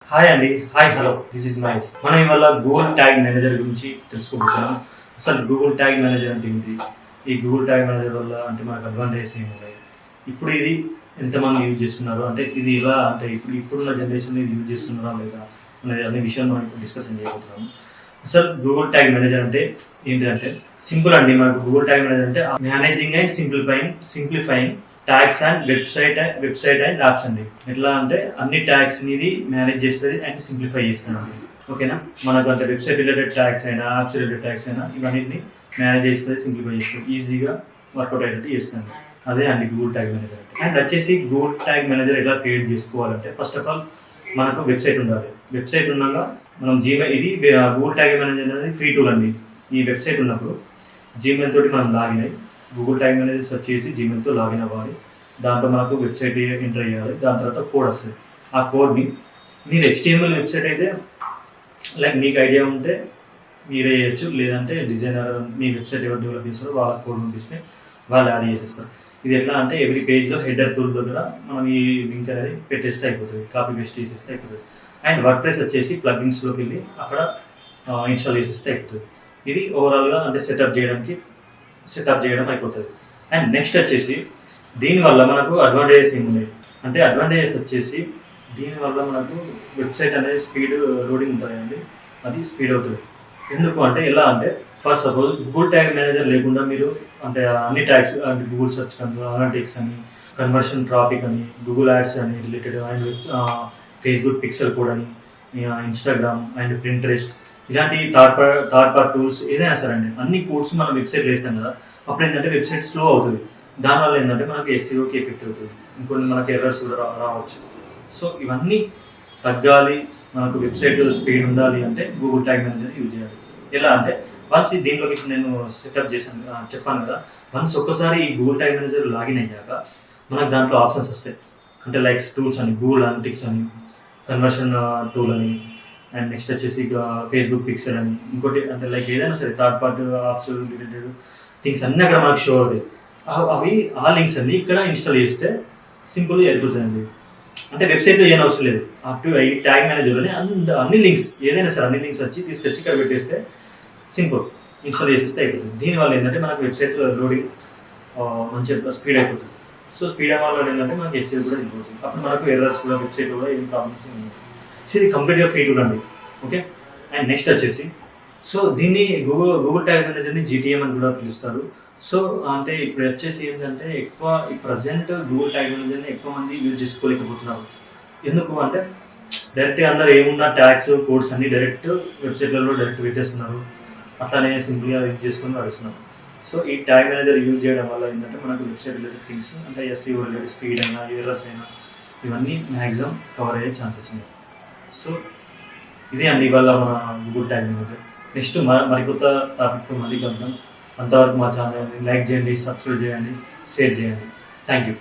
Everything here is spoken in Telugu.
హాయ్ అండి. Hi, hello, this is Mahesh. మనం ఇవాళ గూగుల్ ట్యాగ్ మేనేజర్ గురించి తెలుసుకోబోతున్నాం. అసలు గూగుల్ ట్యాగ్ మేనేజర్ అంటే ఏంటి, ఈ గూగుల్ ట్యాగ్ మేనేజర్ వల్ల అంటే మనకు అడ్వాంటేజెస్ ఏమి ఉన్నాయి, ఇప్పుడు ఇది ఎంతమంది యూజ్ చేస్తున్నారు, అంటే ఇది ఎలా, అంటే ఇప్పుడున్న జనరేషన్ ఇది యూజ్ చేస్తున్నారా లేదా అనే విషయాన్ని మనం ఇప్పుడు డిస్కషన్ చేయబోతున్నాము. అసలు గూగుల్ ట్యాగ్ మేనేజర్ అంటే ఏంటంటే సింపుల్ అండి. మనకు గూగుల్ ట్యాగ్ మేనేజర్ అంటే managing and simplifying tags and website and apps అండి. ఎట్లా అంటే అన్ని ట్యాగ్స్ ఇది మేనేజ్ చేస్తుంది అండ్ సింప్లిఫై చేస్తుంది. ఓకేనా, మనకు అంటే వెబ్సైట్ రిలేటెడ్ ట్యాగ్స్ అయినా యాప్స్ రిలేటెడ్ ట్యాగ్స్ అయినా ఇవన్నీ మేనేజ్ చేస్తుంది, సింప్లిఫై చేస్తుంది, ఈజీగా వర్కౌట్ అయ్యేటట్టు చేస్తుంది. అదే అండి గూగుల్ ట్యాగ్ మేనేజర్. అండ్ వచ్చేసి గూగుల్ ట్యాగ్ మేనేజర్ ఎలా క్రియేట్ చేసుకోవాలంటే ఫస్ట్ ఆఫ్ ఆల్ మనకు వెబ్సైట్ ఉండాలి. వెబ్సైట్ ఉన్నాక మనం జీమెయిల్, ఇది గూగుల్ ట్యాగ్ మేనేజర్ అనేది ఫ్రీ టూల్ అండి. ఈ వెబ్సైట్ ఉన్నప్పుడు జీమెయిల్ తోటి మనం లాగిన్ అయ్యి గూగుల్ ట్యాగ్ మేనేజర్ సెర్చ్ చేసి జీమెయిల్తో లాగిన్ అవ్వాలి. దాంట్లో మనకు వెబ్సైట్ ఎంటర్ చేయాలి. దాని తర్వాత కోడ్ వస్తుంది. ఆ కోడ్ని మీరు HTML వెబ్సైట్ అయితే లైక్ మీకు ఐడియా ఉంటే మీరే చేయొచ్చు, లేదంటే డిజైనర్ మీ వెబ్సైట్ ఎవరు డెవలప్ చేస్తారో వాళ్ళ కోడ్ పంపిస్తే వాళ్ళు యాడ్ చేసేస్తారు. ఇది ఎట్లా అంటే ఎవ్రీ పేజ్లో హెడర్ టూల్ దగ్గర మనం ఈ లింక్ అనేది పెట్టేస్తే అయిపోతుంది, కాపీ పేస్ట్ చేసేస్తే అయిపోతుంది. అండ్ వర్డ్ ప్రెస్ వచ్చేసి ప్లగ్ఇన్స్లోకి వెళ్ళి అక్కడ ఇన్స్టాల్ చేసేస్తే అయిపోతుంది. ఇది ఓవరాల్గా అంటే సెటప్ చేయడం అయిపోతుంది. అండ్ నెక్స్ట్ వచ్చేసి దీనివల్ల మనకు అడ్వాంటేజెస్ ఏమున్నాయి అంటే అడ్వాంటేజెస్ వచ్చేసి దీనివల్ల మనకు వెబ్సైట్ అనేది స్పీడ్ లోడింగ్ ఉంటుందండి, అది స్పీడ్ అవుతుంది. ఎందుకు అంటే ఎలా అంటే for suppose Google tag manager లేకుండా మీరు అంటే అన్ని ట్యాగ్స్ అంటే గూగుల్ సెర్చ్ అనలిటిక్స్ అని, కన్వర్షన్ ట్రాఫిక్ అని, గూగుల్ యాడ్స్ అని related, and Facebook pixel code అని, ఇన్స్టాగ్రామ్ అండ్ ప్రింట్రెస్ట్ ఇలాంటి థర్డ్ పార్ట్ టూల్స్ ఏదైనా సరే అండి, అన్ని కోడ్స్ మనం వెబ్సైట్ వేస్తాం కదా, అప్పుడు ఏంటంటే వెబ్సైట్ స్లో అవుతుంది. దానివల్ల ఏంటంటే మనకి SEOకి ఎఫెక్ట్ అవుతుంది, ఇంకొన్ని మనకి ఎర్రర్స్ కూడా రావచ్చు. సో ఇవన్నీ తగ్గాలి, మనకు వెబ్సైట్ స్పీడ్ ఉండాలి అంటే గూగుల్ ట్యాగ్ మేనేజర్ యూజ్ చేయాలి. ఎలా అంటే వన్స్ దీంట్లోకి నేను సెటప్ చేశాను చెప్పాను కదా, వన్స్ ఒక్కసారి ఈ గూగుల్ ట్యాగ్ మేనేజర్ లాగిన్ అయ్యాక మనకు దాంట్లో ఆప్షన్స్ వస్తాయి. అంటే లైక్ టూల్స్ అని, గూగుల్ అనలిటిక్స్ అని, కన్వర్షన్ టూల్ అని, అండ్ నెక్స్ట్ వచ్చేసి ఫేస్బుక్ పిక్సెల్ అని, ఇంకోటి అంటే లైక్ ఏదైనా సరే third party apps related things అన్నీ అక్కడ మనకు షో అవుతాయి. అవి ఆ లింక్స్ అన్ని ఇక్కడ ఇన్స్టాల్ చేస్తే సింపుల్గా వెళ్ళిపోతుందండి. అంటే వెబ్సైట్లో ఏం అవసరం లేదు, అప్ టు ఈ ట్యాగ్ మేనేజర్లోనే అన్ని లింక్స్ ఏదైనా సరే అన్ని లింక్స్ వచ్చి తీసుకొచ్చి ఇక్కడ పెట్టేస్తే సింపుల్ ఇన్స్టాల్ చేసేస్తే అయిపోతుంది. దీనివల్ల ఏంటంటే మనకు వెబ్సైట్ లోడింగ్ మంచిగా స్పీడ్ అయిపోతుంది. సో స్పీడ్ అవ్వడం వల్ల ఏంటంటే మనకి SEO కూడా వెళ్ళిపోతుంది. అప్పుడు మనకు ఎర్రర్స్ కూడా వెబ్సైట్ కూడా ఏం ప్రాబ్లమ్స్ ఉన్నాయి. సో ఇది కంప్లీట్గా ఫ్రీ టూల్ అండి. ఓకే, అండ్ నెక్స్ట్ వచ్చేసి సో దీన్ని గూగుల్ ట్యాగ్ మేనేజర్ని GTM అని కూడా పిలుస్తారు. సో అంటే ఇప్పుడు వచ్చేసి ఏంటంటే ఎక్కువ ఈ ప్రజెంట్ గూగుల్ ట్యాగ్ మేనేజర్ని ఎక్కువ మంది యూజ్ చేసుకోలేకపోతున్నారు. ఎందుకు అంటే డైరెక్ట్గా అందరూ ఏమున్నా ట్యాగ్స్ కోడ్స్ అన్ని డైరెక్ట్ వెబ్సైట్లలో డైరెక్ట్ పెట్టేస్తున్నారు, అట్లానే సింపుల్గా యూజ్ చేసుకొని నడుస్తున్నారు. సో ఈ ట్యాగ్ మేనేజర్ యూజ్ చేయడం వల్ల ఏంటంటే మనకు వెబ్సైట్ రిలేటెడ్ థింగ్స్ అంటే SEO రిలేటెడ్ స్పీడ్ అయినా, ఎర్రర్స్ అయినా ఇవన్నీ మ్యాక్సిమం కవర్ అయ్యే ఛాన్సెస్ ఉన్నాయి. సో ఇదే అండి ఇవాళ మన గూగుల్ ట్యాగ్ మేనేజర్. నెక్స్ట్ మరికొత్త టాపిక్తో మళ్ళీ కలుద్దాం. అంతవరకు మా ఛానల్ని లైక్ చేయండి, సబ్స్క్రైబ్ చేయండి, షేర్ చేయండి. Thank you.